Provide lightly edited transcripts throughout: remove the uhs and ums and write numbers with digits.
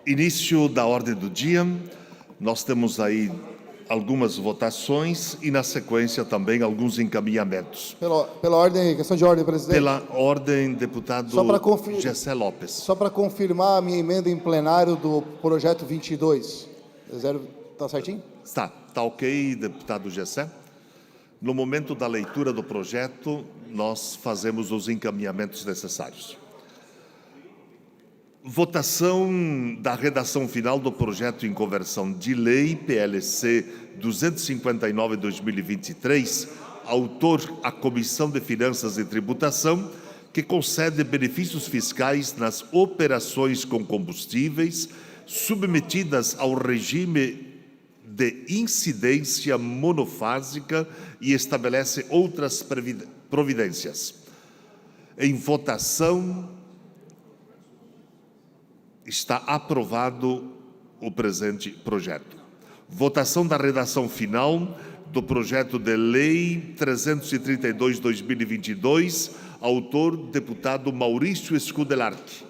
Início da ordem do dia, nós temos aí algumas votações e, na sequência, também alguns encaminhamentos. Pela ordem, questão de ordem, presidente. Pela ordem, deputado Gessé Lopes. Só para confirmar a minha emenda em plenário do projeto 22. Está certinho? Está ok, deputado Gessé. No momento da leitura do projeto, nós fazemos os encaminhamentos necessários. Votação da redação final do projeto em conversão de lei PLC 259/2023, autor a Comissão de Finanças e Tributação, que concede benefícios fiscais nas operações com combustíveis submetidas ao regime de incidência monofásica e estabelece outras providências. Em votação, está aprovado o presente projeto. Votação da redação final do projeto de lei 332/2022, autor deputado Maurício Scudelarque.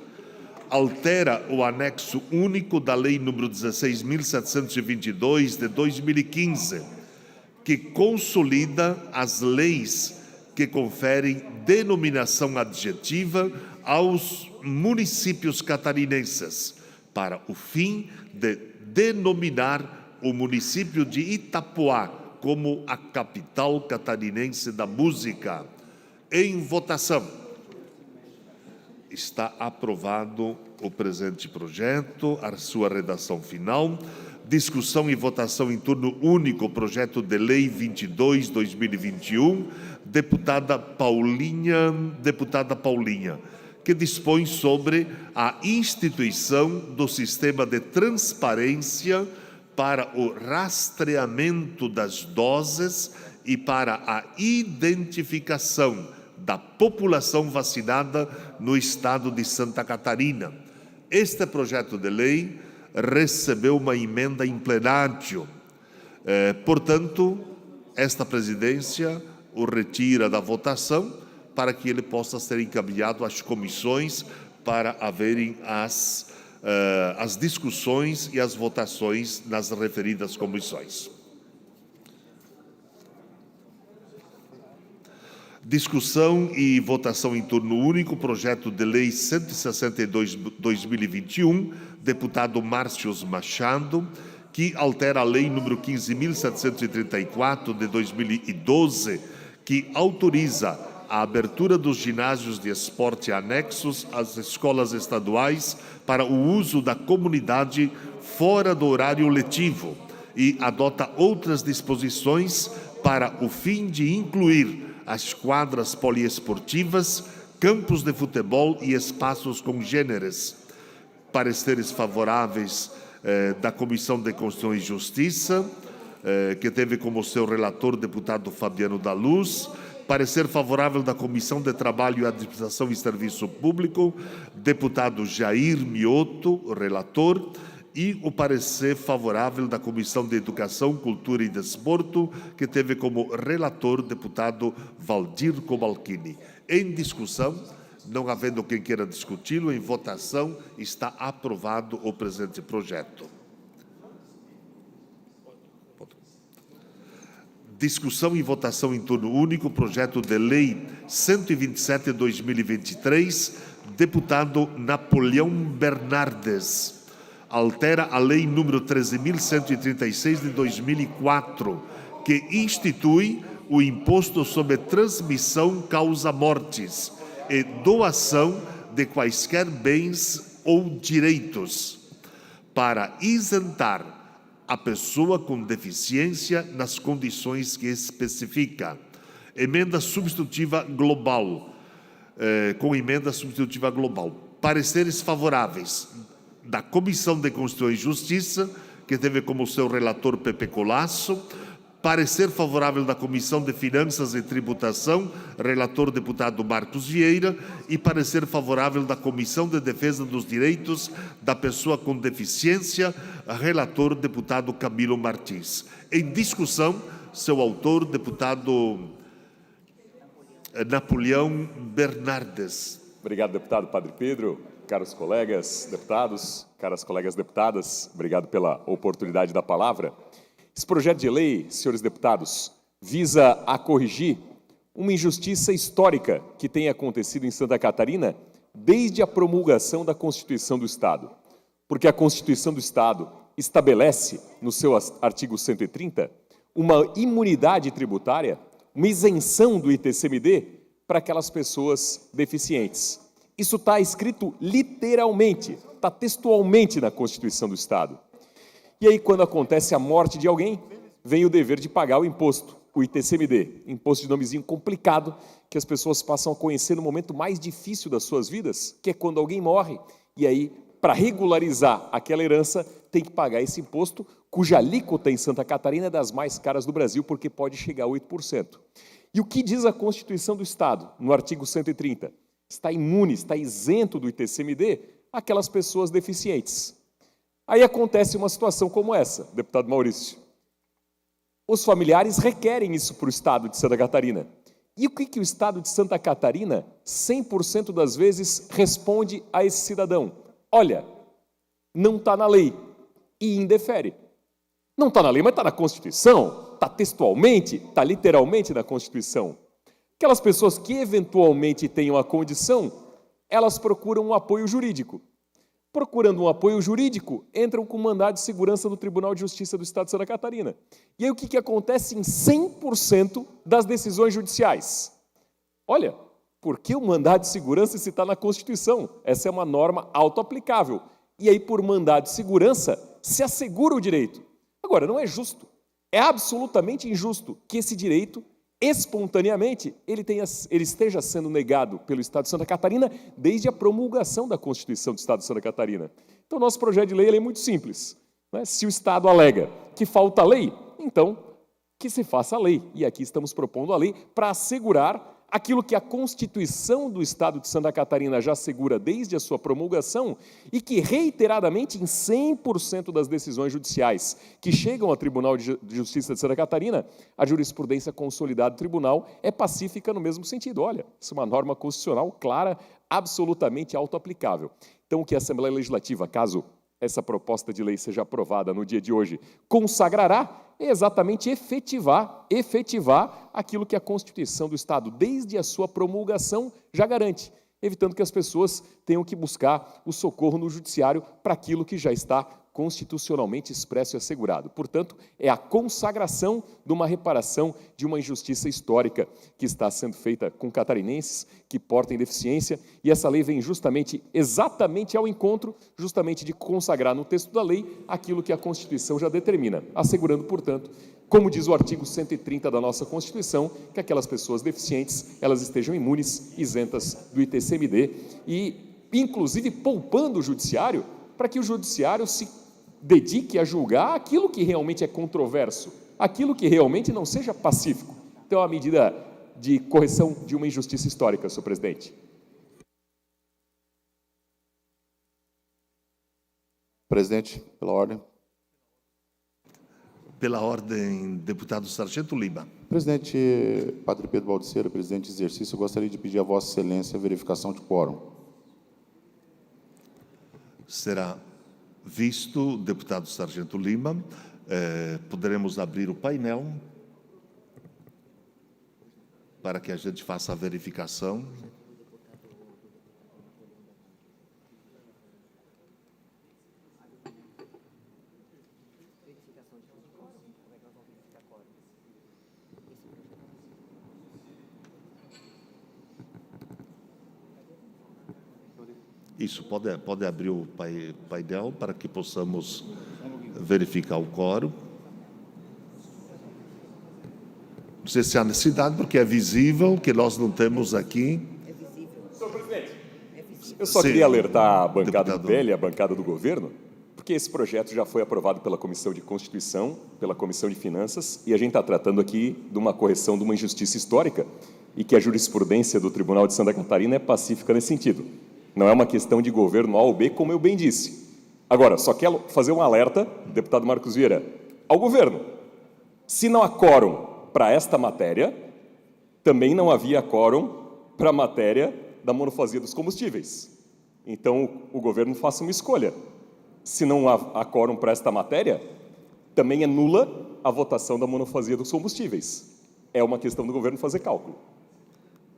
Altera o anexo único da lei número 16.722 de 2015, que consolida as leis que conferem denominação adjetiva aos municípios catarinenses, para o fim de denominar o município de Itapoá como a capital catarinense da música. Em votação. Está aprovado o presente projeto, a sua redação final. Discussão e votação em turno único, projeto de lei 22/2021, deputada Paulinha, que dispõe sobre a instituição do sistema de transparência para o rastreamento das doses e para a identificação da população vacinada no estado de Santa Catarina. Este projeto de lei recebeu uma emenda em plenário. Portanto, esta presidência o retira da votação para que ele possa ser encaminhado às comissões para haverem as discussões e as votações nas referidas comissões. Discussão e votação em turno único, projeto de lei 162/2021, deputado Márcios Machado, que altera a lei número 15.734 de 2012, que autoriza a abertura dos ginásios de esporte anexos às escolas estaduais para o uso da comunidade fora do horário letivo e adota outras disposições para o fim de incluir as quadras poliesportivas, campos de futebol e espaços congêneres. Pareceres favoráveis da Comissão de Constituição e Justiça, que teve como seu relator o deputado Fabiano da Luz. Parecer favorável da Comissão de Trabalho e Administração e Serviço Público, deputado Jair Mioto, relator, e o parecer favorável da Comissão de Educação, Cultura e Desporto, que teve como relator o deputado Valdir Cobalcini. Em discussão, não havendo quem queira discuti-lo, em votação está aprovado o presente projeto. Discussão e votação em turno único, projeto de lei 127/2023, deputado Napoleão Bernardes. Altera a lei número 13.136 de 2004, que institui o imposto sobre transmissão causa-mortes e doação de quaisquer bens ou direitos, para isentar a pessoa com deficiência nas condições que especifica. Emenda substitutiva global. Com emenda substitutiva global. Pareceres favoráveis da Comissão de Constituição e Justiça, que teve como seu relator Pepe Colasso. Parecer favorável da Comissão de Finanças e Tributação, relator deputado Marcos Vieira, e parecer favorável da Comissão de Defesa dos Direitos da Pessoa com Deficiência, relator deputado Camilo Martins. Em discussão, seu autor, deputado Napoleão Bernardes. Obrigado, deputado Padre Pedro. caros colegas deputados, caras colegas deputadas, obrigado pela oportunidade da palavra. Esse projeto de lei, senhores deputados, visa a corrigir uma injustiça histórica que tem acontecido em Santa Catarina desde a promulgação da Constituição do Estado. Porque a Constituição do Estado estabelece, no seu artigo 130, uma imunidade tributária, uma isenção do ITCMD para aquelas pessoas deficientes. Isso está escrito literalmente, está textualmente na Constituição do Estado. E aí, quando acontece a morte de alguém, vem o dever de pagar o imposto, o ITCMD, imposto de nomezinho complicado, que as pessoas passam a conhecer no momento mais difícil das suas vidas, que é quando alguém morre, e aí, para regularizar aquela herança, tem que pagar esse imposto, cuja alíquota em Santa Catarina é das mais caras do Brasil, porque pode chegar a 8%. E o que diz a Constituição do Estado, no artigo 130? Está imune, está isento do ITCMD aquelas pessoas deficientes. Aí acontece uma situação como essa, deputado Maurício. Os familiares requerem isso para o Estado de Santa Catarina. E o que o Estado de Santa Catarina, 100% das vezes, responde a esse cidadão? Olha, não está na lei e indefere. Não está na lei, mas está na Constituição, está textualmente, está literalmente na Constituição. Aquelas pessoas que eventualmente tenham a condição, elas procuram um apoio jurídico. Procurando um apoio jurídico, entram com mandado de segurança no Tribunal de Justiça do Estado de Santa Catarina. E aí o que acontece em 100% das decisões judiciais? Olha, por que o mandado de segurança se está na Constituição? Essa é uma norma autoaplicável. E aí, por mandado de segurança, se assegura o direito. Agora, não é justo, é absolutamente injusto que esse direito, espontaneamente, ele esteja sendo negado pelo Estado de Santa Catarina desde a promulgação da Constituição do Estado de Santa Catarina. Então, nosso projeto de lei ele é muito simples. Né? Se o Estado alega que falta lei, então, que se faça a lei. E aqui estamos propondo a lei para assegurar aquilo que a Constituição do Estado de Santa Catarina já assegura desde a sua promulgação e que, reiteradamente, em 100% das decisões judiciais que chegam ao Tribunal de Justiça de Santa Catarina, a jurisprudência consolidada do tribunal é pacífica no mesmo sentido. Olha, isso é uma norma constitucional clara, absolutamente autoaplicável. Então, o que a Assembleia Legislativa, caso essa proposta de lei seja aprovada no dia de hoje, consagrará é exatamente efetivar aquilo que a Constituição do Estado, desde a sua promulgação, já garante, evitando que as pessoas tenham que buscar o socorro no judiciário para aquilo que já está constitucionalmente expresso e assegurado. Portanto, é a consagração de uma reparação de uma injustiça histórica que está sendo feita com catarinenses que portem deficiência, e essa lei vem exatamente ao encontro, justamente de consagrar no texto da lei aquilo que a Constituição já determina, assegurando, portanto, como diz o artigo 130 da nossa Constituição, que aquelas pessoas deficientes, elas estejam imunes, isentas do ITCMD e, inclusive, poupando o judiciário para que o judiciário se dedique a julgar aquilo que realmente é controverso, aquilo que realmente não seja pacífico. Então, é uma medida de correção de uma injustiça histórica, senhor presidente. Presidente, pela ordem. Pela ordem, deputado Sargento Lima. Presidente Padre Pedro Baldiceira, presidente de exercício, eu gostaria de pedir a Vossa Excelência a verificação de quórum. Será visto, deputado Sargento Lima. Poderemos abrir o painel para que a gente faça a verificação. Isso, pode abrir o painel para que possamos verificar o quórum. Não sei se há necessidade, porque é visível que nós não temos aqui. Senhor presidente, eu só queria alertar a bancada do PL e a bancada do governo, porque esse projeto já foi aprovado pela Comissão de Constituição, pela Comissão de Finanças, e a gente está tratando aqui de uma correção de uma injustiça histórica e que a jurisprudência do Tribunal de Santa Catarina é pacífica nesse sentido. Não é uma questão de governo A ou B, como eu bem disse. Agora, só quero fazer um alerta, deputado Marcos Vieira, ao governo. Se não há quórum para esta matéria, também não havia quórum para a matéria da monofasia dos combustíveis. Então, o governo faça uma escolha. Se não há quórum para esta matéria, também é nula a votação da monofasia dos combustíveis. É uma questão do governo fazer cálculo.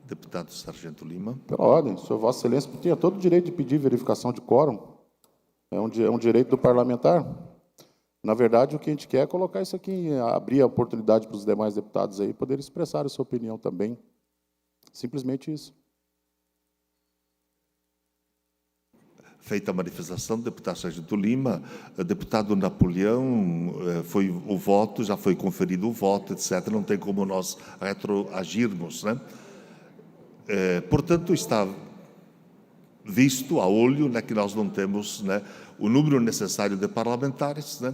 Deputado Sargento Lima. Pela ordem, Sr. Vossa Excelência tinha todo o direito de pedir verificação de quórum. É um direito do parlamentar. Na verdade, o que a gente quer é colocar isso aqui, abrir a oportunidade para os demais deputados aí poderem expressar a sua opinião também. Simplesmente isso. Feita a manifestação, deputado Sargento Lima, deputado Napoleão, foi o voto, já foi conferido o voto, etc. Não tem como nós retroagirmos, né? Portanto, está visto a olho, né, que nós não temos, né, o número necessário de parlamentares, né?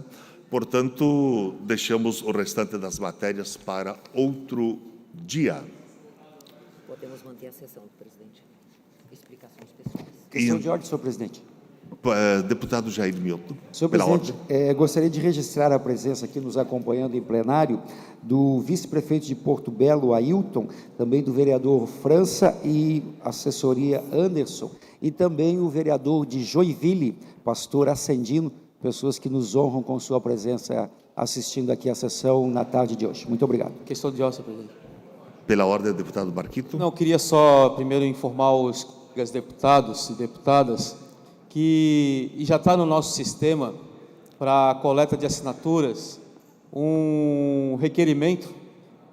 Portanto, deixamos o restante das matérias para outro dia. Podemos manter a sessão, presidente. Explicações pessoais. Questão de ordem, senhor presidente. Deputado Jair Milton, Senhor pela presidente, ordem. gostaria de registrar a presença aqui nos acompanhando em plenário do vice-prefeito de Porto Belo, Ailton, também do vereador França e assessoria Anderson, e também o vereador de Joinville, pastor Ascendino, pessoas que nos honram com sua presença assistindo aqui a sessão na tarde de hoje. Muito obrigado. Questão de ordem, senhor presidente. Pela ordem, deputado Marquito. Não, eu queria só primeiro informar os colegas deputados e deputadas que já está no nosso sistema para a coleta de assinaturas um requerimento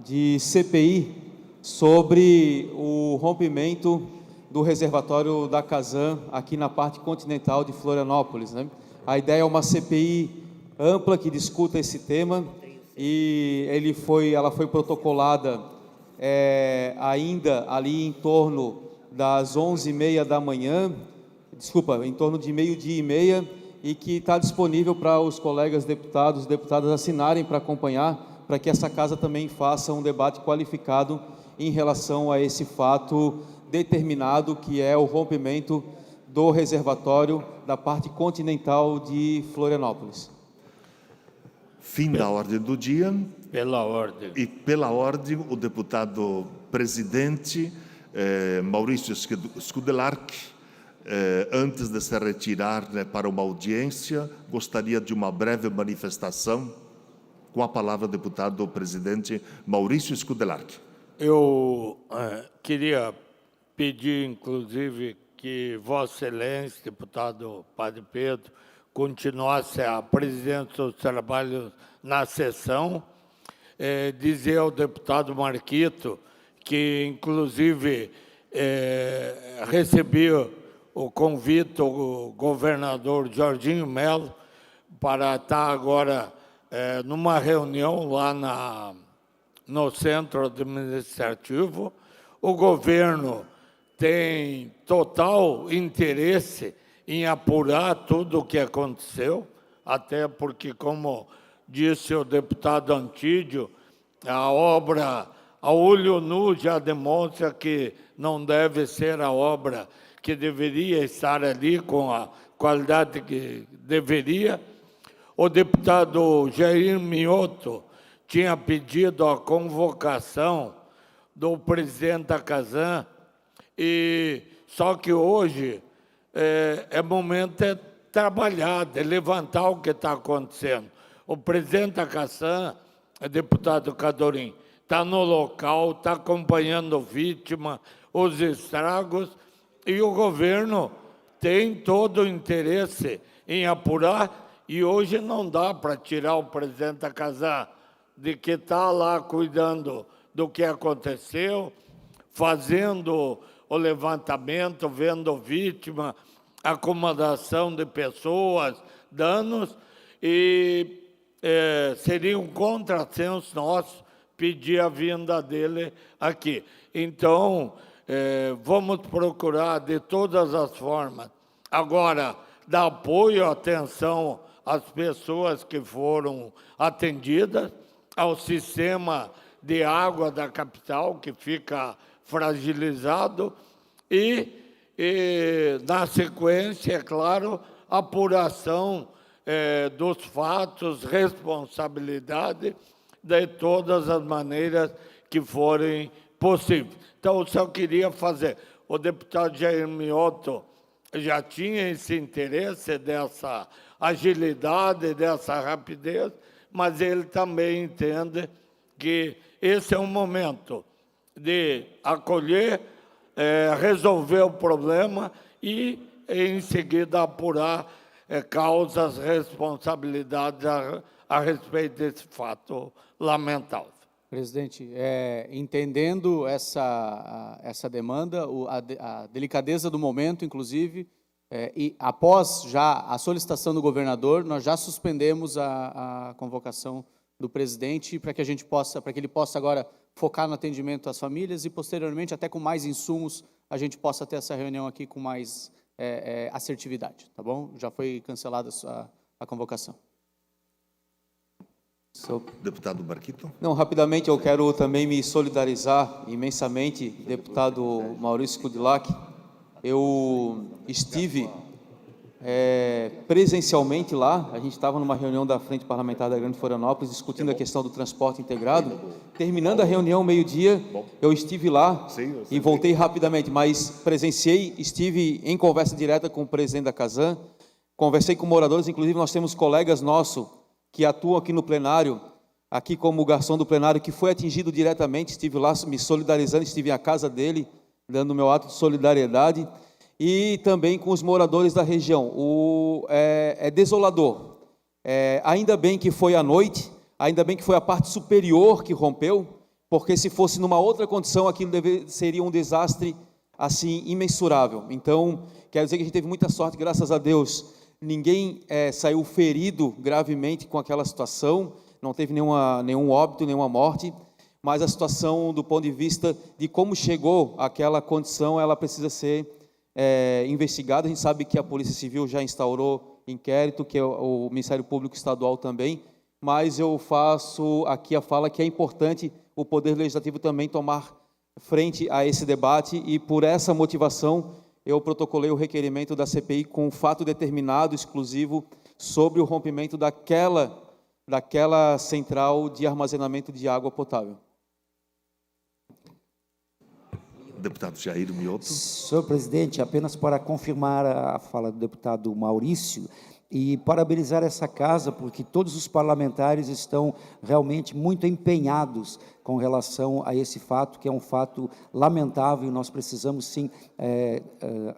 de CPI sobre o rompimento do reservatório da Casan aqui na parte continental de Florianópolis, né? A ideia é uma CPI ampla que discuta esse tema e ela foi protocolada ainda ali em torno das 11h30 da manhã, em torno de 12h30, e que está disponível para os colegas deputados e deputadas assinarem para acompanhar, para que essa casa também faça um debate qualificado em relação a esse fato determinado, que é o rompimento do reservatório da parte continental de Florianópolis. Fim da ordem do dia. Pela ordem. E pela ordem, o deputado presidente Maurício Skudelark, antes de se retirar, né, para uma audiência, gostaria de uma breve manifestação. Com a palavra, deputado presidente Maurício Skudelark. Eu queria pedir, inclusive, que Vossa Excelência, deputado Padre Pedro, continuasse a presidência dos trabalhos na sessão. Dizer ao deputado Marquito que, inclusive, recebi o convite do governador Jorginho Melo para estar agora numa reunião lá no centro administrativo. O governo tem total interesse em apurar tudo o que aconteceu, até porque, como disse o deputado Antídio, a obra a olho nu já demonstra que não deve ser a obra que deveria estar ali com a qualidade que deveria. O deputado Jair Mioto tinha pedido a convocação do presidente da Casan, e só que hoje é momento de trabalhar, de levantar o que está acontecendo. O presidente da Casan, deputado Cadorim, está no local, está acompanhando a vítima, os estragos, e o governo tem todo o interesse em apurar, e hoje não dá para tirar o presidente da Casan de que está lá cuidando do que aconteceu, fazendo o levantamento, vendo vítima, acomodação de pessoas, danos, e seria um contrassenso nosso pedir a vinda dele aqui. Então, vamos procurar de todas as formas. Agora, dar apoio, atenção às pessoas que foram atendidas, ao sistema de água da capital, que fica fragilizado, e na sequência, é claro, apuração dos fatos, responsabilidade de todas as maneiras que forem possíveis. Então, eu só queria fazer. O deputado Jair Mioto já tinha esse interesse dessa agilidade, dessa rapidez, mas ele também entende que esse é um momento de acolher, resolver o problema e, em seguida, apurar causas, responsabilidades a respeito desse fato lamentável. Presidente, entendendo essa demanda, a delicadeza do momento, inclusive, e após já a solicitação do governador, nós já suspendemos a convocação do presidente para que ele possa agora focar no atendimento às famílias e, posteriormente, até com mais insumos, a gente possa ter essa reunião aqui com mais assertividade, tá bom? Já foi cancelada a convocação. Deputado Marquito. Não, rapidamente, eu quero também me solidarizar imensamente, deputado Maurício Kudilac. Eu estive presencialmente lá, a gente estava numa reunião da Frente Parlamentar da Grande Florianópolis, discutindo a questão do transporte integrado. Terminando a reunião, meio-dia, eu estive lá e voltei rapidamente, mas presenciei, estive em conversa direta com o presidente da Casan, conversei com moradores, inclusive nós temos colegas nossos que atuam aqui no plenário, aqui como garçom do plenário, que foi atingido diretamente, estive lá me solidarizando, estive à casa dele, dando meu ato de solidariedade, e também com os moradores da região. É desolador. Ainda bem que foi à noite, ainda bem que foi a parte superior que rompeu, porque se fosse numa outra condição, aquilo seria um desastre assim imensurável. Então, quero dizer que a gente teve muita sorte, graças a Deus. Ninguém saiu ferido gravemente com aquela situação, não teve nenhum óbito, nenhuma morte, mas a situação, do ponto de vista de como chegou àquela condição, ela precisa ser investigada. A gente sabe que a Polícia Civil já instaurou inquérito, que o Ministério Público Estadual também, mas eu faço aqui a fala que é importante o Poder Legislativo também tomar frente a esse debate, e por essa motivação eu protocolei o requerimento da CPI com um fato determinado, exclusivo, sobre o rompimento daquela central de armazenamento de água potável. Deputado Jair Mioto. Senhor presidente, apenas para confirmar a fala do deputado Maurício e parabenizar essa casa, porque todos os parlamentares estão realmente muito empenhados com relação a esse fato, que é um fato lamentável, e nós precisamos, sim,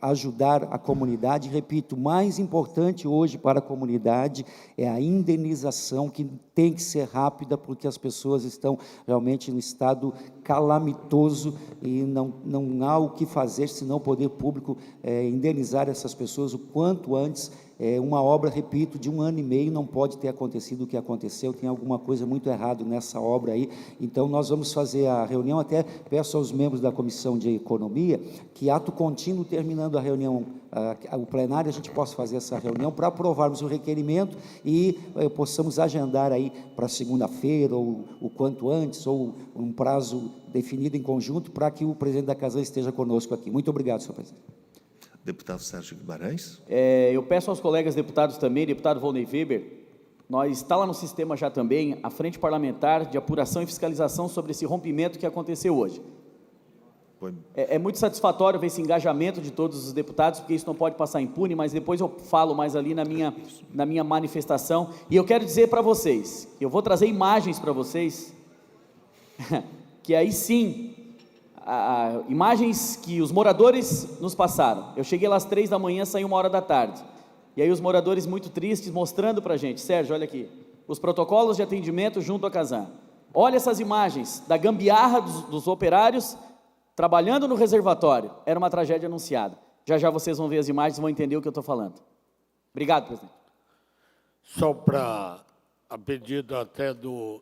ajudar a comunidade. Repito, o mais importante hoje para a comunidade é a indenização, que tem que ser rápida, porque as pessoas estão realmente no estado calamitoso e não há o que fazer, senão o poder público indenizar essas pessoas o quanto antes. Uma obra, repito, de 1 ano e meio, não pode ter acontecido o que aconteceu, tem alguma coisa muito errada nessa obra aí. Então, nós vamos fazer a reunião, até peço aos membros da Comissão de Economia, que ato contínuo, terminando a reunião, o plenário, a gente possa fazer essa reunião para aprovarmos o requerimento e possamos agendar aí para segunda-feira, ou o quanto antes, ou um prazo definido em conjunto, para que o presidente da Casa esteja conosco aqui. Muito obrigado, senhor presidente. Deputado Sérgio Guimarães. Eu peço aos colegas deputados também, deputado Volney Weber, está lá no sistema já também a Frente Parlamentar de Apuração e Fiscalização sobre esse rompimento que aconteceu hoje. É muito satisfatório ver esse engajamento de todos os deputados, porque isso não pode passar impune, mas depois eu falo mais ali na minha manifestação. E eu quero dizer para vocês, eu vou trazer imagens para vocês, que aí sim, imagens que os moradores nos passaram. Eu cheguei lá às 3 da manhã, saí 1h da tarde. E aí os moradores muito tristes, mostrando para a gente, Sérgio, olha aqui, os protocolos de atendimento junto à Casan. Olha essas imagens da gambiarra dos operários trabalhando no reservatório. Era uma tragédia anunciada. Já já vocês vão ver as imagens e vão entender o que eu estou falando. Obrigado, presidente. Só para, a pedido até do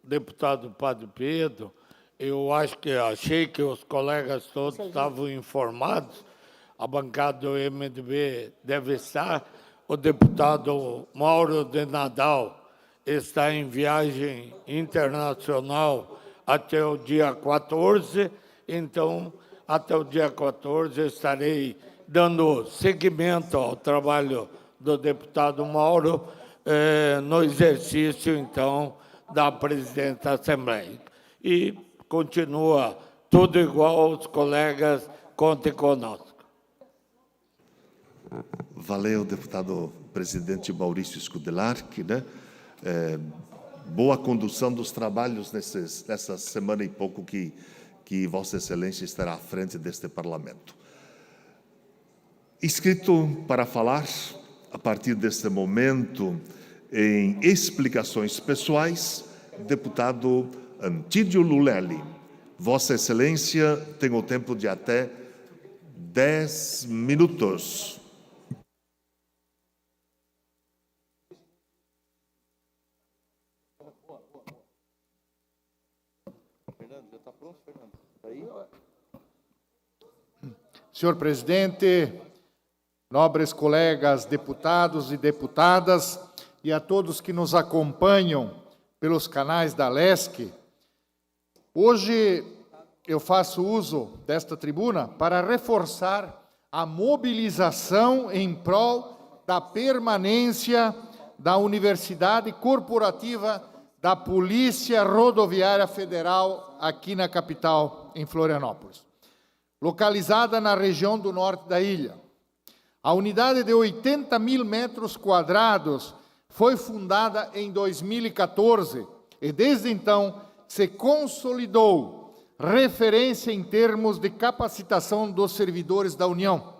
deputado Padre Pedro, eu achei que os colegas todos estavam informados. A bancada do MDB deve estar. O deputado Mauro de Nadal está em viagem internacional até o dia 14, então, até o dia 14, estarei dando seguimento ao trabalho do deputado Mauro no exercício, então, da presidência da Assembleia. E continua tudo igual, os colegas, contem conosco. Valeu, deputado presidente Maurício Scudelarchi, né? Boa condução dos trabalhos nessa semana e pouco que Vossa Excelência estará à frente deste Parlamento. Inscrito para falar, a partir deste momento, em explicações pessoais, deputado Antídio Luleli. Vossa Excelência tem o tempo de até 10 minutos. Senhor presidente, nobres colegas deputados e deputadas e a todos que nos acompanham pelos canais da LESC, hoje eu faço uso desta tribuna para reforçar a mobilização em prol da permanência da Universidade Corporativa da Polícia Rodoviária Federal aqui na capital, em Florianópolis. Localizada na região do norte da ilha. A unidade de 80 mil metros quadrados foi fundada em 2014 e, desde então, se consolidou referência em termos de capacitação dos servidores da União,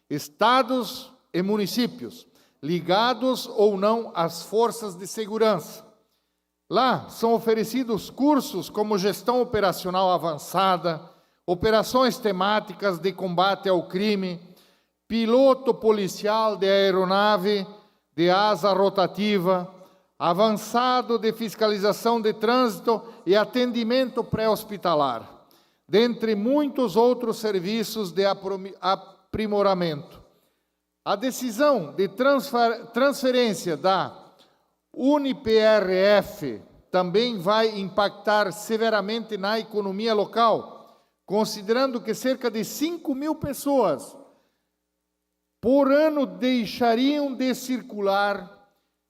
estados e municípios, ligados ou não às forças de segurança. Lá são oferecidos cursos como gestão operacional avançada, operações temáticas de combate ao crime, piloto policial de aeronave de asa rotativa, avançado de fiscalização de trânsito e atendimento pré-hospitalar, dentre muitos outros serviços de aprimoramento. A decisão de transferência da UniPRF também vai impactar severamente na economia local, considerando que cerca de 5 mil pessoas por ano deixariam de circular,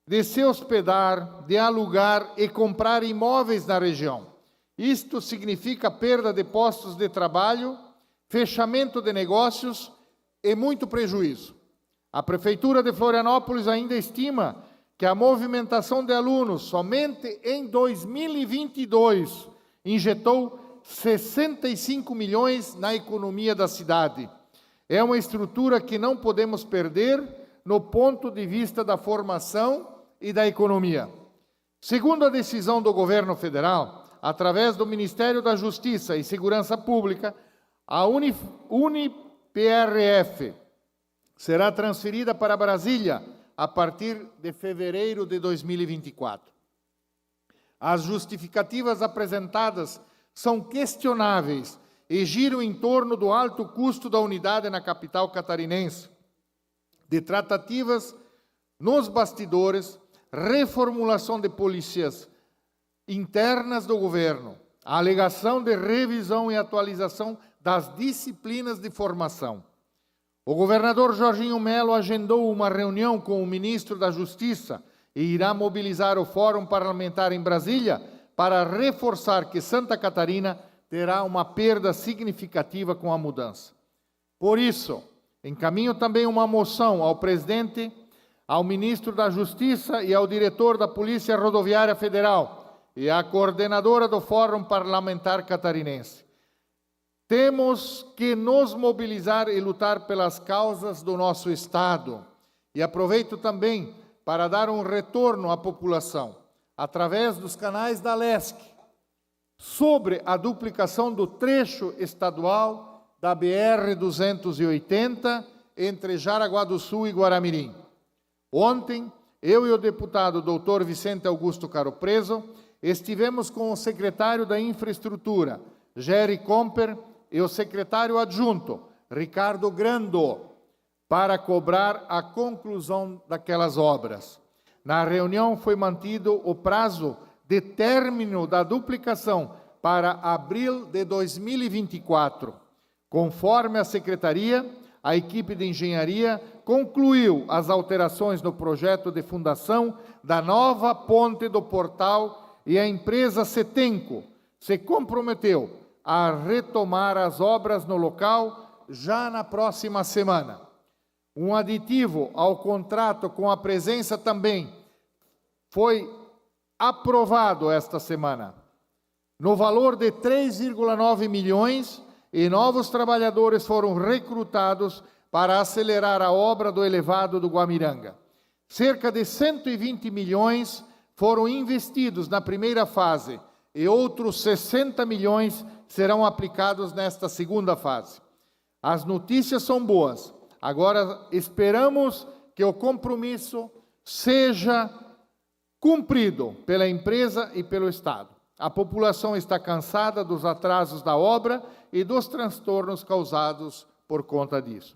de se hospedar, de alugar e comprar imóveis na região. Isto significa perda de postos de trabalho, fechamento de negócios e muito prejuízo. A Prefeitura de Florianópolis ainda estima que a movimentação de alunos somente em 2022 injetou 65 milhões na economia da cidade. É uma estrutura que não podemos perder no ponto de vista da formação e da economia. Segundo a decisão do governo federal, através do Ministério da Justiça e Segurança Pública, a UniPRF será transferida para Brasília a partir de fevereiro de 2024. As justificativas apresentadas são questionáveis e giram em torno do alto custo da unidade na capital catarinense, de tratativas nos bastidores, reformulação de polícias internas do governo, a alegação de revisão e atualização das disciplinas de formação. O governador Jorginho Melo agendou uma reunião com o ministro da Justiça e irá mobilizar o Fórum Parlamentar em Brasília para reforçar que Santa Catarina terá uma perda significativa com a mudança. Por isso, encaminho também uma moção ao presidente, ao ministro da Justiça e ao diretor da Polícia Rodoviária Federal e à coordenadora do Fórum Parlamentar Catarinense. Temos que nos mobilizar e lutar pelas causas do nosso Estado. E aproveito também para dar um retorno à população, através dos canais da LESC, sobre a duplicação do trecho estadual da BR-280 entre Jaraguá do Sul e Guaramirim. Ontem, eu e o deputado Dr. Vicente Augusto Caro Preso estivemos com o secretário da Infraestrutura, Jerry Comper, e o secretário adjunto, Ricardo Grando, para cobrar a conclusão daquelas obras. Na reunião foi mantido o prazo de término da duplicação para abril de 2024. Conforme a secretaria, a equipe de engenharia concluiu as alterações no projeto de fundação da nova ponte do Portal e a empresa Setenco se comprometeu a retomar as obras no local já na próxima semana. Um aditivo ao contrato com a presença também foi aprovado esta semana, no valor de 3,9 milhões, e novos trabalhadores foram recrutados para acelerar a obra do elevado do Guamiranga. Cerca de 120 milhões foram investidos na primeira fase e outros 60 milhões serão aplicados nesta segunda fase. As notícias são boas. Agora esperamos que o compromisso seja cumprido pela empresa e pelo Estado. A população está cansada dos atrasos da obra e dos transtornos causados por conta disso.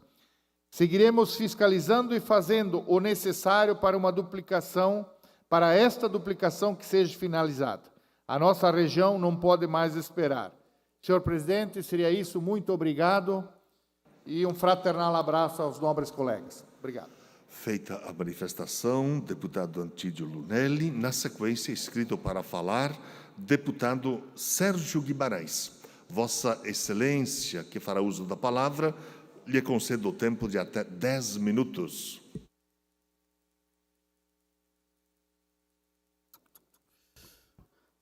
Seguiremos fiscalizando e fazendo o necessário para esta duplicação que seja finalizada. A nossa região não pode mais esperar. Senhor presidente, seria isso. Muito obrigado e um fraternal abraço aos nobres colegas. Obrigado. Feita a manifestação, deputado Antídio Lunelli. Na sequência, inscrito para falar, deputado Sérgio Guimarães. Vossa Excelência, que fará uso da palavra, lhe concedo o tempo de até 10 minutos.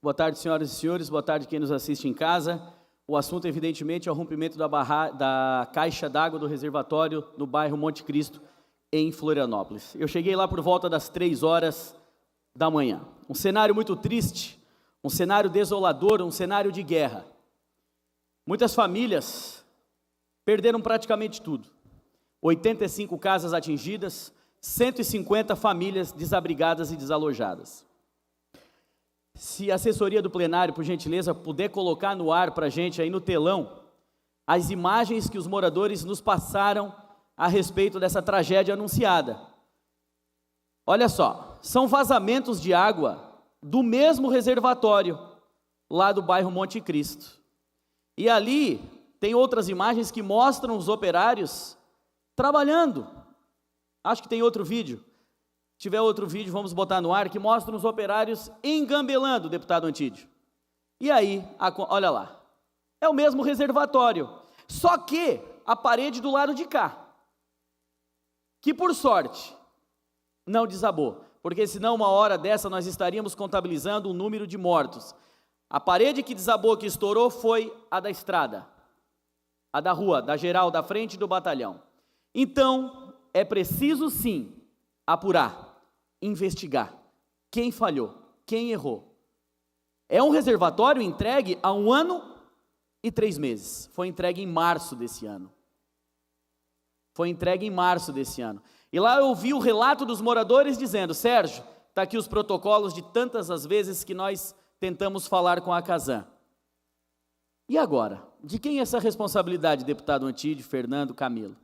Boa tarde, senhoras e senhores. Boa tarde, quem nos assiste em casa. O assunto, evidentemente, é o rompimento da caixa d'água do reservatório no bairro Monte Cristo, em Florianópolis. Eu cheguei lá por volta das 3 horas da manhã. Um cenário muito triste, um cenário desolador, um cenário de guerra. Muitas famílias perderam praticamente tudo. 85 casas atingidas, 150 famílias desabrigadas e desalojadas. Se a assessoria do plenário, por gentileza, puder colocar no ar para a gente aí no telão as imagens que os moradores nos passaram a respeito dessa tragédia anunciada. Olha só, são vazamentos de água do mesmo reservatório lá do bairro Monte Cristo. E ali tem outras imagens que mostram os operários trabalhando. Acho que tem outro vídeo. Se tiver outro vídeo, vamos botar no ar, que mostra os operários engambelando, deputado Antídio. E aí, olha lá, é o mesmo reservatório, só que a parede do lado de cá, que por sorte não desabou, porque senão uma hora dessa nós estaríamos contabilizando o número de mortos. A parede que desabou, que estourou, foi a da estrada, a da rua, da geral, da frente do batalhão. Então, é preciso sim apurar, investigar quem falhou, quem errou. É um reservatório entregue há 1 ano e 3 meses. Foi entregue em março desse ano. E lá eu ouvi o relato dos moradores dizendo: Sérgio, está aqui os protocolos de tantas as vezes que nós tentamos falar com a Casan. E agora? De quem é essa responsabilidade, deputado Antídio, Fernando, Camilo?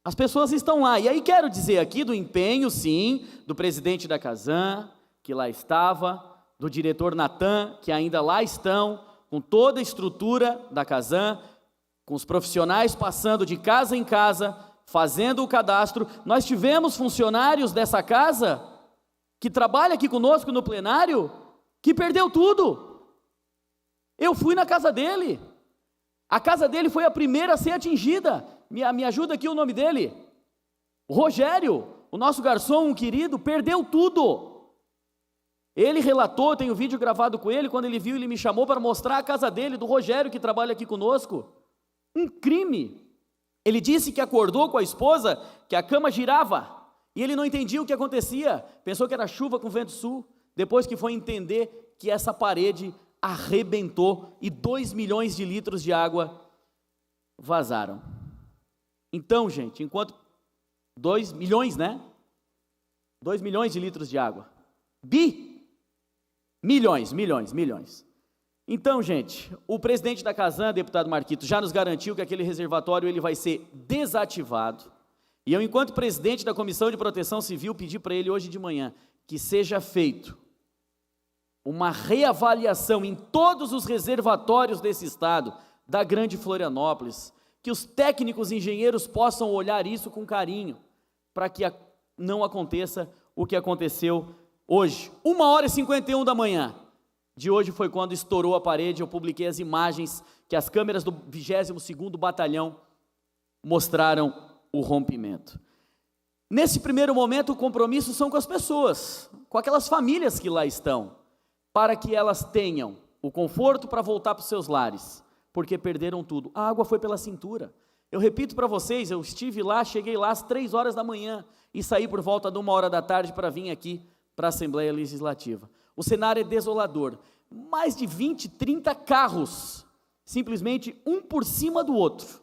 As pessoas estão lá, e aí quero dizer aqui do empenho, sim, do presidente da Casan, que lá estava, do diretor Natan, que ainda lá estão, com toda a estrutura da Casan, com os profissionais passando de casa em casa, fazendo o cadastro. Nós tivemos funcionários dessa casa, que trabalha aqui conosco no plenário, que perdeu tudo. Eu fui na casa dele, a casa dele foi a primeira a ser atingida. Me ajuda aqui o nome dele, o Rogério, o nosso garçom, um querido, perdeu tudo. Ele relatou, tem um vídeo gravado com ele, quando ele viu, ele me chamou para mostrar a casa dele, do Rogério, que trabalha aqui conosco. Um crime. Ele disse que acordou com a esposa, que a cama girava, e ele não entendia o que acontecia, pensou que era chuva com vento sul, depois que foi entender que essa parede arrebentou e 2 milhões de litros de água vazaram. Então, gente, enquanto 2 milhões, né? 2 milhões de litros de água. Milhões. Então, gente, o presidente da Casan, deputado Marquito, já nos garantiu que aquele reservatório ele vai ser desativado. E eu, enquanto presidente da Comissão de Proteção Civil, pedi para ele hoje de manhã que seja feito uma reavaliação em todos os reservatórios desse estado, da Grande Florianópolis, que os técnicos e engenheiros possam olhar isso com carinho, para que não aconteça o que aconteceu hoje. 1h51 da manhã de hoje foi quando estourou a parede. Eu publiquei as imagens que as câmeras do 22º Batalhão mostraram o rompimento. Nesse primeiro momento, o compromisso são com as pessoas, com aquelas famílias que lá estão, para que elas tenham o conforto para voltar para os seus lares, porque perderam tudo. A água foi pela cintura. Eu repito para vocês, eu estive lá, cheguei lá às 3 horas da manhã e saí por volta de 1h da tarde para vir aqui para a Assembleia Legislativa. O cenário é desolador. Mais de 20, 30 carros, simplesmente um por cima do outro.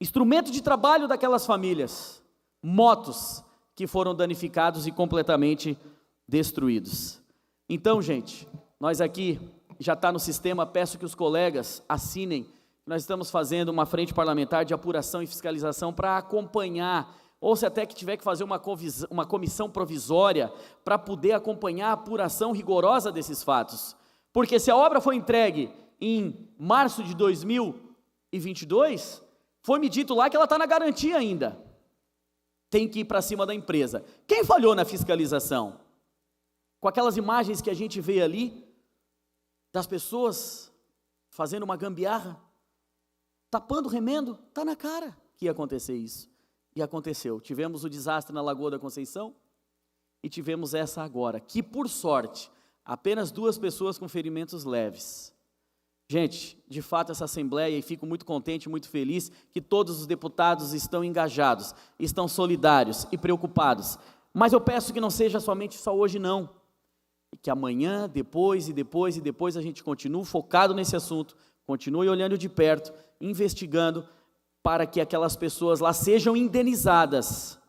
Instrumento de trabalho daquelas famílias. Motos que foram danificados e completamente destruídos. Então, gente, nós aqui já está no sistema, peço que os colegas assinem. Nós estamos fazendo uma frente parlamentar de apuração e fiscalização para acompanhar, ou se até que tiver que fazer uma comissão provisória para poder acompanhar a apuração rigorosa desses fatos. Porque se a obra foi entregue em março de 2022, foi me dito lá que ela está na garantia ainda. Tem que ir para cima da empresa. Quem falhou na fiscalização? Com aquelas imagens que a gente vê ali, das pessoas fazendo uma gambiarra, tapando remendo, está na cara que ia acontecer isso. E aconteceu. Tivemos o desastre na Lagoa da Conceição e tivemos essa agora, que por sorte, apenas 2 pessoas com ferimentos leves. Gente, de fato essa Assembleia, e fico muito contente, muito feliz, que todos os deputados estão engajados, estão solidários e preocupados. Mas eu peço que não seja somente só hoje não, e que amanhã, depois a gente continue focado nesse assunto, continue olhando de perto, investigando, para que aquelas pessoas lá sejam indenizadas,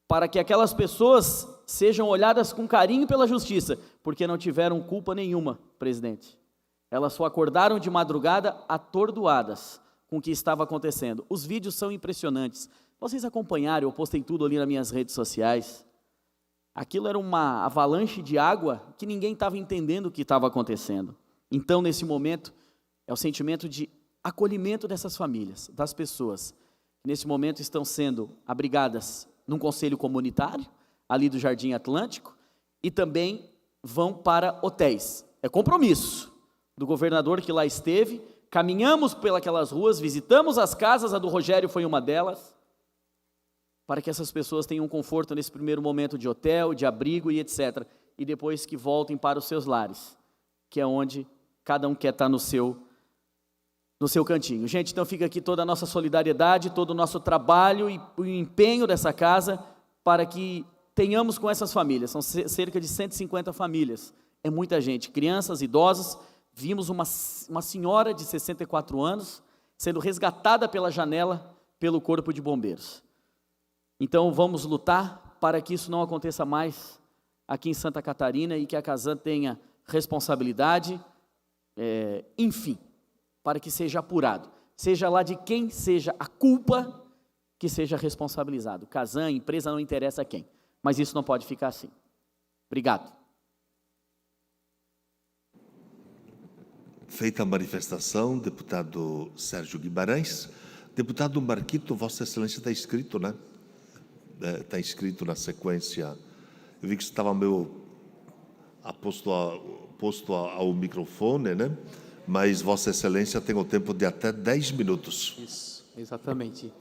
para que aquelas pessoas sejam olhadas com carinho pela justiça, porque não tiveram culpa nenhuma, presidente. Elas só acordaram de madrugada atordoadas com o que estava acontecendo. Os vídeos são impressionantes. Vocês acompanharam, eu postei tudo ali nas minhas redes sociais. Aquilo era uma avalanche de água que ninguém estava entendendo o que estava acontecendo. Então, nesse momento, é o sentimento de acolhimento dessas famílias, das pessoas, que nesse momento estão sendo abrigadas num conselho comunitário, ali do Jardim Atlântico, e também vão para hotéis. É compromisso do governador que lá esteve, caminhamos pelas ruas, visitamos as casas, a do Rogério foi uma delas, para que essas pessoas tenham conforto nesse primeiro momento de hotel, de abrigo e etc. E depois que voltem para os seus lares, que é onde cada um quer estar no seu cantinho. Gente, então fica aqui toda a nossa solidariedade, todo o nosso trabalho e o empenho dessa casa para que tenhamos com essas famílias. São cerca de 150 famílias. É muita gente, crianças, idosos. Vimos uma senhora de 64 anos sendo resgatada pela janela pelo Corpo de Bombeiros. Então vamos lutar para que isso não aconteça mais aqui em Santa Catarina e que a Casan tenha responsabilidade, enfim, para que seja apurado. Seja lá de quem seja a culpa, que seja responsabilizado. Casan, empresa, não interessa quem. Mas isso não pode ficar assim. Obrigado. Feita a manifestação, deputado Sérgio Guimarães. Deputado Marquito, Vossa Excelência está inscrito, né? Está inscrito na sequência. Eu vi que você estava meio posto ao microfone, né? Mas Vossa Excelência tem o tempo de até 10 minutos. Isso, exatamente.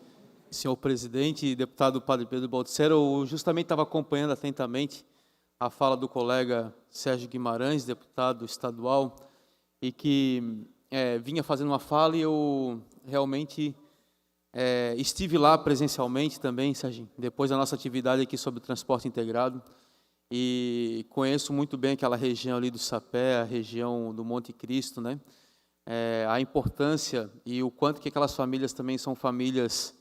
Senhor presidente e deputado Padre Pedro Baltacero, eu justamente estava acompanhando atentamente a fala do colega Sérgio Guimarães, deputado estadual, e que vinha fazendo uma fala e eu realmente estive lá presencialmente também, Sérgio, depois da nossa atividade aqui sobre o transporte integrado, e conheço muito bem aquela região ali do Sapé, a região do Monte Cristo, né? A importância e o quanto que aquelas famílias também são famílias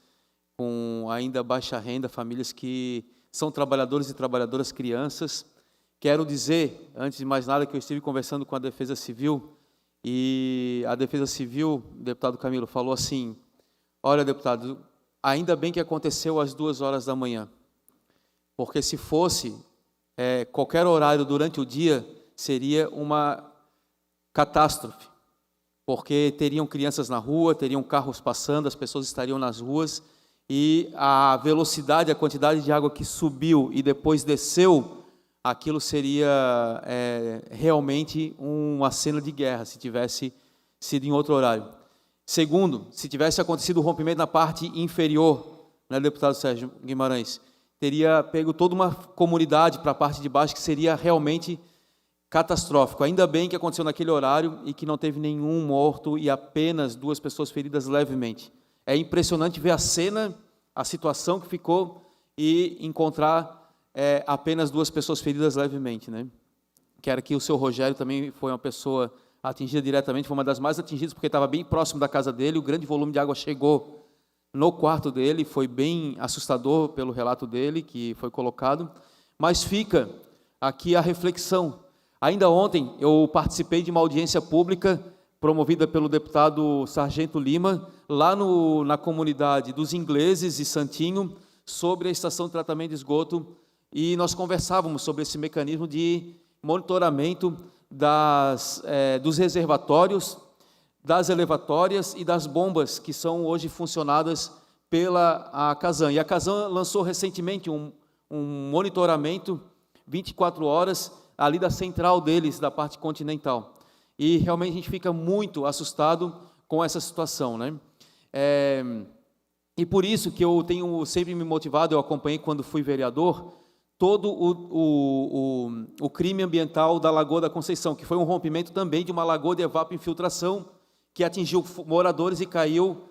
com ainda baixa renda, famílias que são trabalhadores e trabalhadoras, crianças. Quero dizer, antes de mais nada, que eu estive conversando com a Defesa Civil, e a Defesa Civil, o deputado Camilo, falou assim: olha, deputado, ainda bem que aconteceu às 2 horas da manhã, porque se fosse qualquer horário durante o dia, seria uma catástrofe, porque teriam crianças na rua, teriam carros passando, as pessoas estariam nas ruas, e a velocidade, a quantidade de água que subiu e depois desceu, aquilo seria realmente uma cena de guerra, se tivesse sido em outro horário. Segundo, se tivesse acontecido o rompimento na parte inferior, né, deputado Sérgio Guimarães, teria pego toda uma comunidade para a parte de baixo, que seria realmente catastrófico. Ainda bem que aconteceu naquele horário e que não teve nenhum morto e apenas 2 pessoas feridas levemente. É impressionante ver a cena, a situação que ficou e encontrar apenas 2 pessoas feridas levemente, né? Quero que o seu Rogério também foi uma pessoa atingida diretamente, foi uma das mais atingidas, porque estava bem próximo da casa dele, o grande volume de água chegou no quarto dele, foi bem assustador pelo relato dele, que foi colocado, mas fica aqui a reflexão. Ainda ontem eu participei de uma audiência pública promovida pelo deputado Sargento Lima, lá na comunidade dos Ingleses e Santinho, sobre a estação de tratamento de esgoto, e nós conversávamos sobre esse mecanismo de monitoramento dos reservatórios, das elevatórias e das bombas que são hoje funcionadas pela Casan. E a Casan lançou recentemente um monitoramento 24 horas ali da central deles, da parte continental. E realmente a gente fica muito assustado com essa situação, né? E por isso que eu tenho sempre me motivado, eu acompanhei quando fui vereador, todo o crime ambiental da Lagoa da Conceição, que foi um rompimento também de uma lagoa de evapofiltração que atingiu moradores e caiu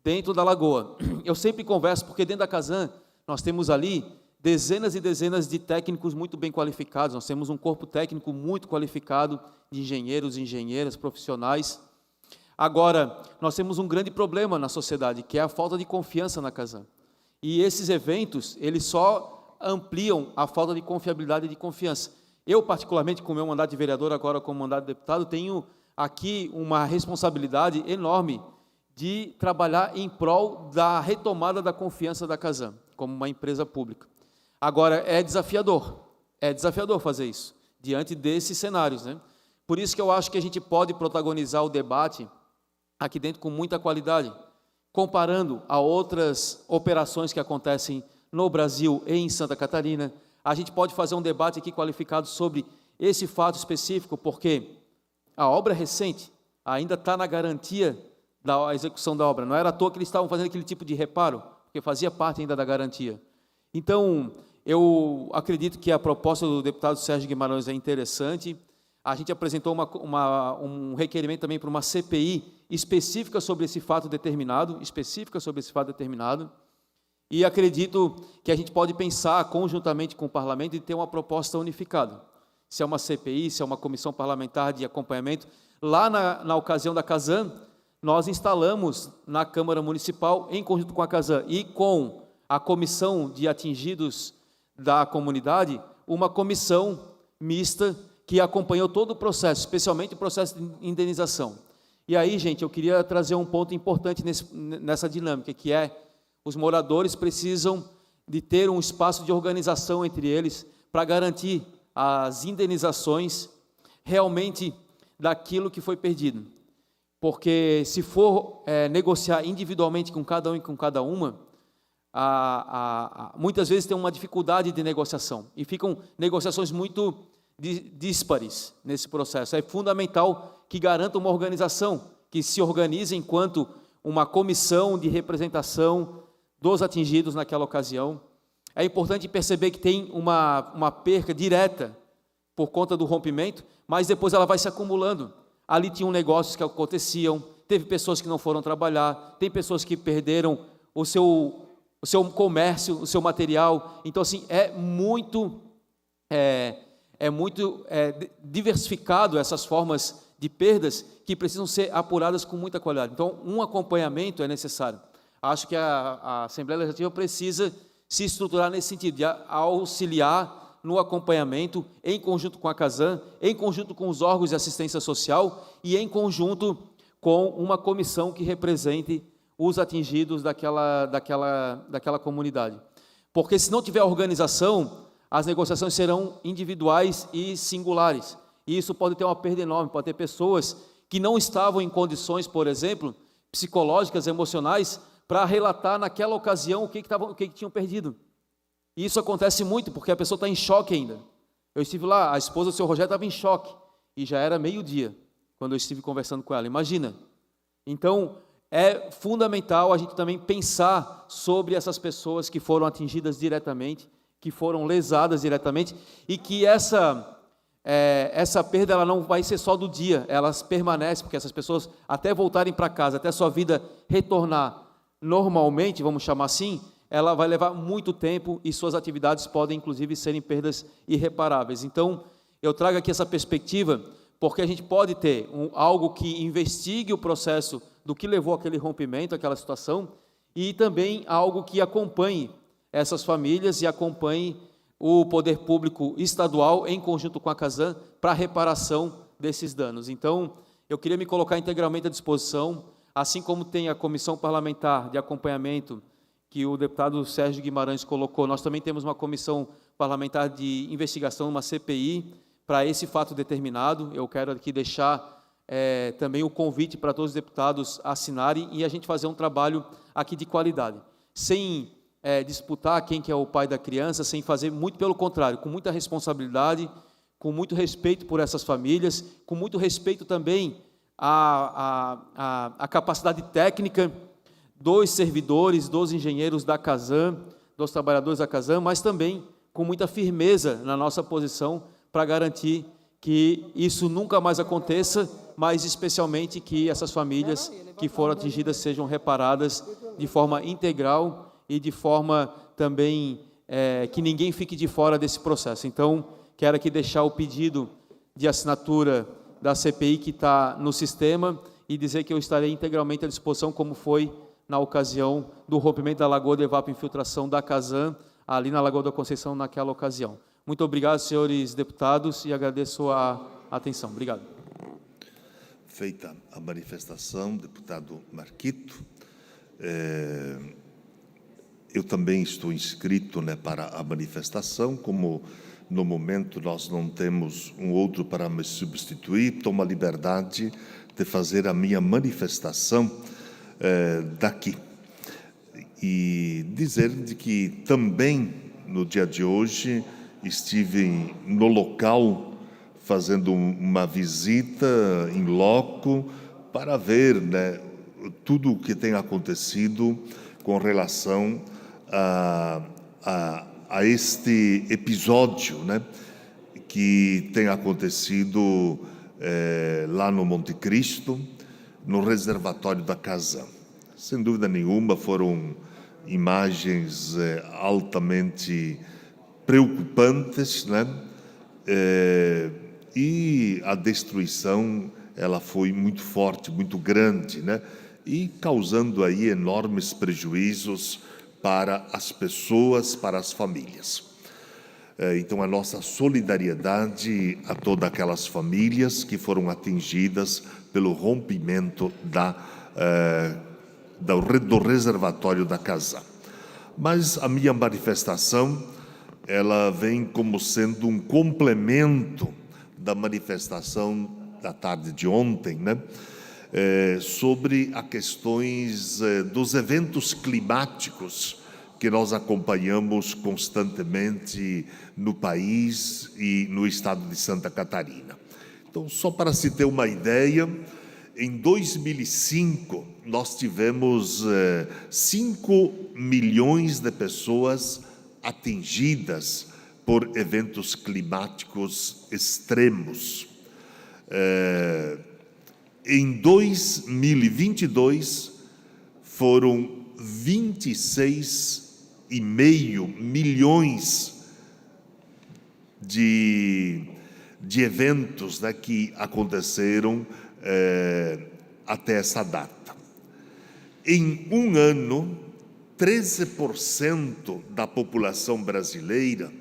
dentro da lagoa. Eu sempre converso, porque dentro da Casan nós temos ali dezenas e dezenas de técnicos muito bem qualificados, nós temos um corpo técnico muito qualificado de engenheiros e engenheiras profissionais. Agora, nós temos um grande problema na sociedade, que é a falta de confiança na Casan. E esses eventos, eles só ampliam a falta de confiabilidade e de confiança. Eu, particularmente, com o meu mandato de vereador, agora como mandato de deputado, tenho aqui uma responsabilidade enorme de trabalhar em prol da retomada da confiança da Casan, como uma empresa pública. Agora, é desafiador fazer isso, diante desses cenários, né? Por isso que eu acho que a gente pode protagonizar o debate aqui dentro com muita qualidade, comparando a outras operações que acontecem no Brasil e em Santa Catarina. A gente pode fazer um debate aqui qualificado sobre esse fato específico, porque a obra recente ainda está na garantia da execução da obra. Não era à toa que eles estavam fazendo aquele tipo de reparo, porque fazia parte ainda da garantia. Então, eu acredito que a proposta do deputado Sérgio Guimarães é interessante. A gente apresentou um requerimento também para uma CPI específica sobre esse fato determinado, e acredito que a gente pode pensar conjuntamente com o parlamento e ter uma proposta unificada. Se é uma CPI, se é uma comissão parlamentar de acompanhamento. Lá na ocasião da Casan, nós instalamos na Câmara Municipal, em conjunto com a Casan e com a comissão de atingidos da comunidade, uma comissão mista que acompanhou todo o processo, especialmente o processo de indenização. E aí, gente, eu queria trazer um ponto importante nessa dinâmica, que é os moradores precisam de ter um espaço de organização entre eles para garantir as indenizações realmente daquilo que foi perdido. Porque se for negociar individualmente com cada um e com cada uma, muitas vezes tem uma dificuldade de negociação e ficam negociações muito díspares nesse processo. É fundamental que garanta uma organização, que se organize enquanto uma comissão de representação dos atingidos naquela ocasião. É importante perceber que tem uma perca direta por conta do rompimento, mas depois ela vai se acumulando. Ali tinham negócios que aconteciam, teve pessoas que não foram trabalhar, tem pessoas que perderam o seu comércio, o seu material. Então, assim, é muito diversificado essas formas de perdas que precisam ser apuradas com muita qualidade. Então, um acompanhamento é necessário. Acho que a Assembleia Legislativa precisa se estruturar nesse sentido, de auxiliar no acompanhamento, em conjunto com a Casan, em conjunto com os órgãos de assistência social e em conjunto com uma comissão que represente os atingidos daquela comunidade. Porque se não tiver organização, as negociações serão individuais e singulares. E isso pode ter uma perda enorme, pode ter pessoas que não estavam em condições, por exemplo, psicológicas, emocionais, para relatar naquela ocasião o que tinham perdido. E isso acontece muito, porque a pessoa está em choque ainda. Eu estive lá, a esposa do seu Rogério estava em choque, e já era meio-dia, quando eu estive conversando com ela. Imagina. Então, é fundamental a gente também pensar sobre essas pessoas que foram atingidas diretamente, que foram lesadas diretamente, e que essa perda ela não vai ser só do dia, elas permanecem, porque essas pessoas, até voltarem para casa, até a sua vida retornar normalmente, vamos chamar assim, ela vai levar muito tempo e suas atividades podem, inclusive, serem perdas irreparáveis. Então, eu trago aqui essa perspectiva, porque a gente pode ter algo que investigue o processo do que levou aquele rompimento, aquela situação, e também algo que acompanhe essas famílias e acompanhe o poder público estadual, em conjunto com a Casan, para a reparação desses danos. Então, eu queria me colocar integralmente à disposição, assim como tem a comissão parlamentar de acompanhamento, que o deputado Sérgio Guimarães colocou, nós também temos uma comissão parlamentar de investigação, uma CPI, para esse fato determinado. Eu quero aqui deixar também o convite para todos os deputados assinarem e a gente fazer um trabalho aqui de qualidade, sem disputar quem que é o pai da criança, sem fazer, muito pelo contrário, com muita responsabilidade, com muito respeito por essas famílias, com muito respeito também à capacidade técnica dos servidores, dos engenheiros da Casan, dos trabalhadores da Casan, mas também com muita firmeza na nossa posição para garantir que isso nunca mais aconteça, mas especialmente que essas famílias que foram atingidas sejam reparadas de forma integral e de forma também que ninguém fique de fora desse processo. Então, quero aqui deixar o pedido de assinatura da CPI que está no sistema e dizer que eu estarei integralmente à disposição, como foi na ocasião do rompimento da Lagoa de Evapotranspiração da Casan, ali na Lagoa da Conceição, naquela ocasião. Muito obrigado, senhores deputados, e agradeço a atenção. Obrigado. Feita a manifestação, deputado Marquito, eu também estou inscrito, para a manifestação, como no momento nós não temos um outro para me substituir, tomo a liberdade de fazer a minha manifestação daqui. E dizer de que também, no dia de hoje, estive no local fazendo uma visita em loco para ver, tudo o que tem acontecido com relação a este episódio, que tem acontecido lá no Monte Cristo, no reservatório da Casan. Sem dúvida nenhuma, foram imagens altamente preocupantes, e a destruição ela foi muito forte, muito grande, e causando aí enormes prejuízos para as pessoas, para as famílias. Então, a nossa solidariedade a todas aquelas famílias que foram atingidas pelo rompimento do reservatório da Casan. Mas a minha manifestação, ela vem como sendo um complemento da manifestação da tarde de ontem, sobre as questões dos eventos climáticos que nós acompanhamos constantemente no país e no estado de Santa Catarina. Então, só para se ter uma ideia, em 2005, nós tivemos 5 milhões de pessoas atingidas por eventos climáticos extremos. Em 2022, foram 26,5 milhões de eventos que aconteceram até essa data. Em um ano, 13% da população brasileira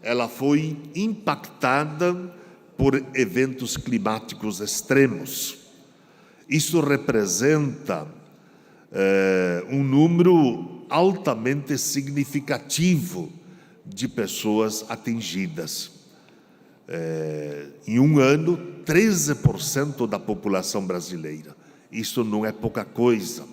ela foi impactada por eventos climáticos extremos. Isso representa um número altamente significativo de pessoas atingidas. Em um ano, 13% da população brasileira. Isso não é pouca coisa.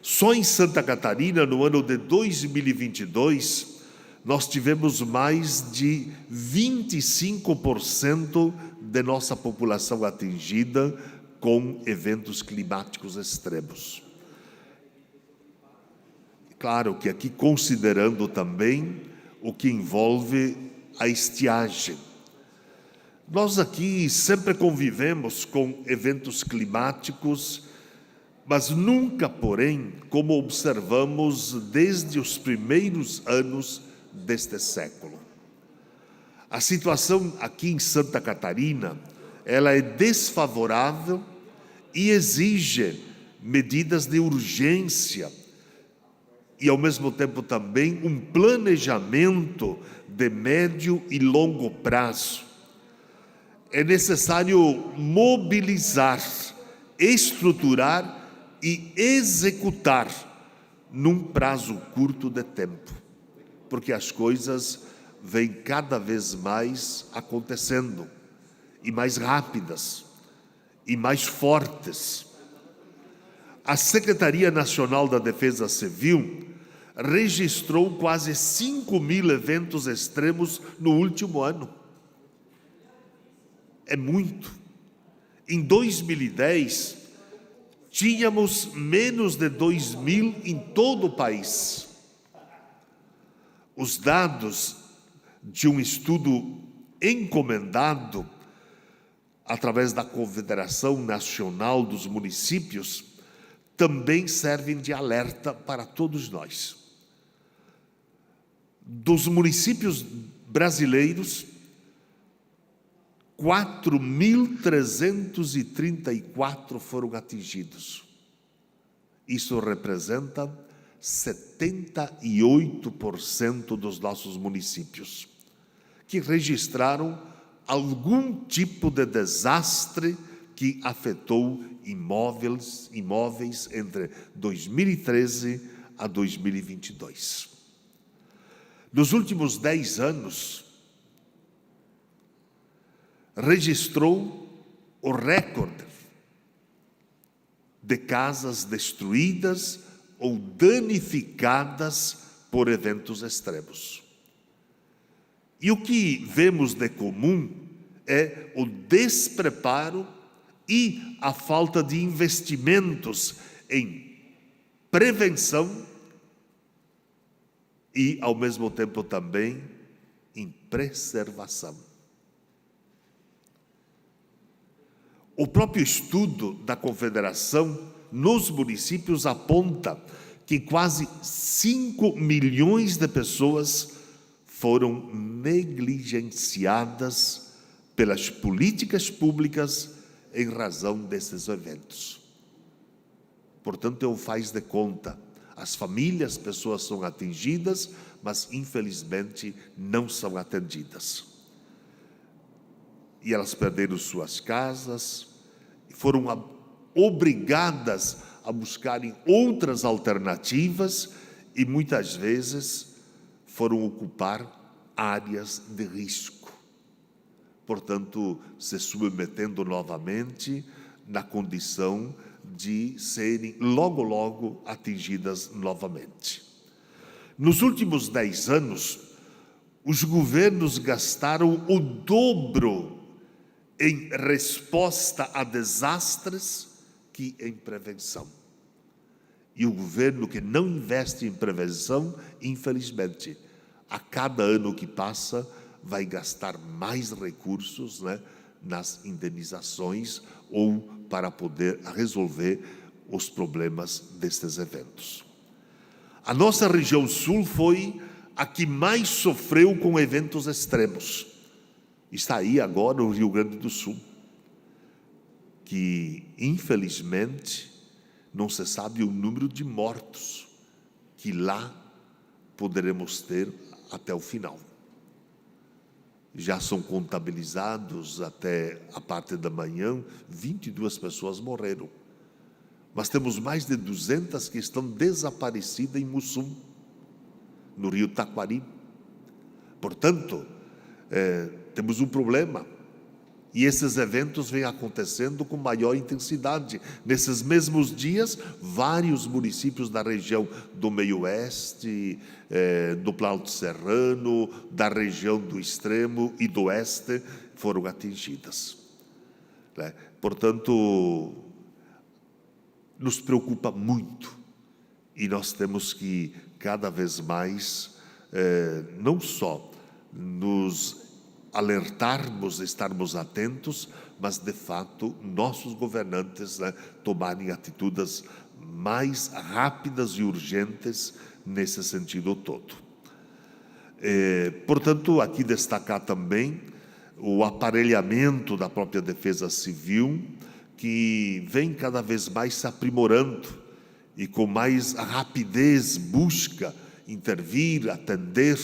Só em Santa Catarina, no ano de 2022, nós tivemos mais de 25% de nossa população atingida com eventos climáticos extremos. Claro que aqui considerando também o que envolve a estiagem. Nós aqui sempre convivemos com eventos climáticos, mas nunca, porém, como observamos desde os primeiros anos deste século. A situação aqui em Santa Catarina, ela é desfavorável e exige medidas de urgência e, ao mesmo tempo, também um planejamento de médio e longo prazo. É necessário mobilizar, estruturar e executar num prazo curto de tempo, porque as coisas vêm cada vez mais acontecendo, e mais rápidas, e mais fortes. A Secretaria Nacional da Defesa Civil registrou quase 5.000 eventos extremos no último ano. É muito. Em 2010, tínhamos menos de 2.000 em todo o país. Os dados de um estudo encomendado através da Confederação Nacional dos Municípios também servem de alerta para todos nós. Dos municípios brasileiros, 4.334 foram atingidos. Isso representa 78% dos nossos municípios, que registraram algum tipo de desastre que afetou imóveis entre 2013 a 2022. Nos últimos 10 anos, registrou o recorde de casas destruídas ou danificadas por eventos extremos. E o que vemos de comum é o despreparo e a falta de investimentos em prevenção e, ao mesmo tempo, também em preservação. O próprio estudo da Confederação nos municípios aponta que quase 5 milhões de pessoas foram negligenciadas pelas políticas públicas em razão desses eventos. Portanto, é um faz de conta. As famílias, pessoas são atingidas, mas infelizmente não são atendidas. E elas perderam suas casas, foram obrigadas a buscarem outras alternativas e muitas vezes foram ocupar áreas de risco. Portanto, se submetendo novamente na condição de serem logo atingidas novamente. Nos últimos 10 anos, os governos gastaram o dobro em resposta a desastres que em prevenção. E o governo que não investe em prevenção, infelizmente, a cada ano que passa, vai gastar mais recursos, nas indenizações ou para poder resolver os problemas destes eventos. A nossa região sul foi a que mais sofreu com eventos extremos. Está aí agora o Rio Grande do Sul, que infelizmente não se sabe o número de mortos que lá poderemos ter até o final. Já são contabilizados até a parte da manhã, 22 pessoas morreram. Mas temos mais de 200 que estão desaparecidas em Mussum, no rio Taquari. Portanto, temos um problema. E esses eventos vêm acontecendo com maior intensidade. Nesses mesmos dias, vários municípios da região do Meio-Oeste, do Planalto Serrano, da região do Extremo e do Oeste foram atingidas. Portanto, nos preocupa muito. E nós temos que cada vez mais, não só nos alertarmos, estarmos atentos, mas, de fato, nossos governantes, né, tomarem atitudes mais rápidas e urgentes nesse sentido todo. Portanto, aqui destacar também o aparelhamento da própria Defesa Civil, que vem cada vez mais se aprimorando e com mais rapidez busca intervir, atender,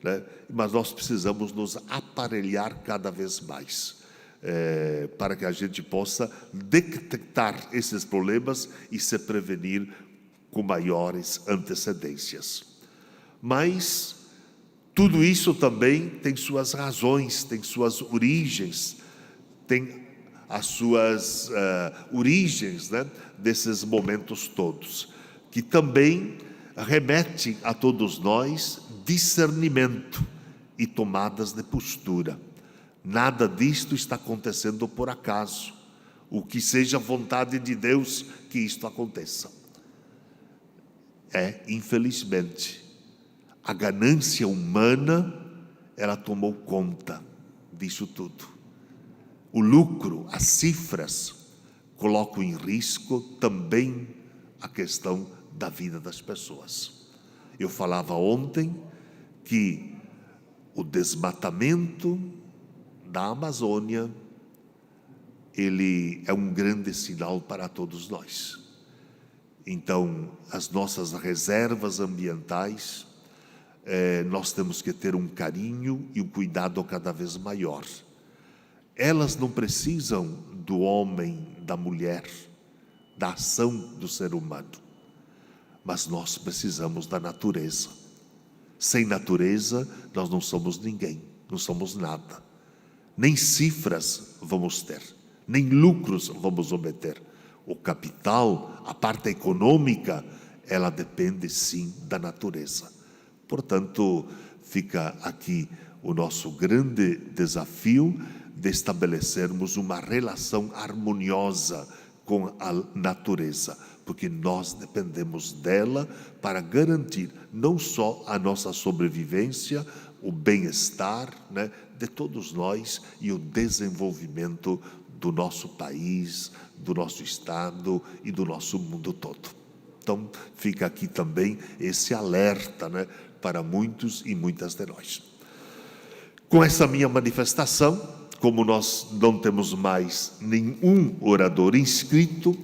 né? Mas nós precisamos nos aparelhar cada vez mais, para que a gente possa detectar esses problemas e se prevenir com maiores antecedências. Mas tudo isso também tem suas razões, tem suas origens, tem as suas origens, né, desses momentos todos, que também remetem a todos nós discernimento e tomadas de postura. Nada disto está acontecendo por acaso. O que seja vontade de Deus que isto aconteça. Infelizmente, a ganância humana, ela tomou conta disso tudo. O lucro, as cifras, colocam em risco também a questão da vida das pessoas. Eu falava ontem que o desmatamento da Amazônia, ele é um grande sinal para todos nós. Então, as nossas reservas ambientais, nós temos que ter um carinho e um cuidado cada vez maior. Elas não precisam do homem, da mulher, da ação do ser humano, mas nós precisamos da natureza. Sem natureza, nós não somos ninguém, não somos nada. Nem cifras vamos ter, nem lucros vamos obter. O capital, a parte econômica, ela depende sim da natureza. Portanto, fica aqui o nosso grande desafio de estabelecermos uma relação harmoniosa com a natureza, porque nós dependemos dela para garantir não só a nossa sobrevivência, o bem-estar, né, de todos nós e o desenvolvimento do nosso país, do nosso estado e do nosso mundo todo. Então, fica aqui também esse alerta, né, para muitos e muitas de nós. Com essa minha manifestação, como nós não temos mais nenhum orador inscrito,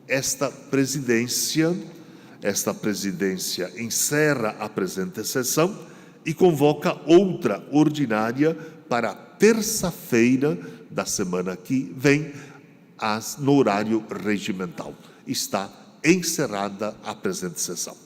esta presidência encerra a presente sessão e convoca outra ordinária para terça-feira da semana que vem, no horário regimental. Está encerrada a presente sessão.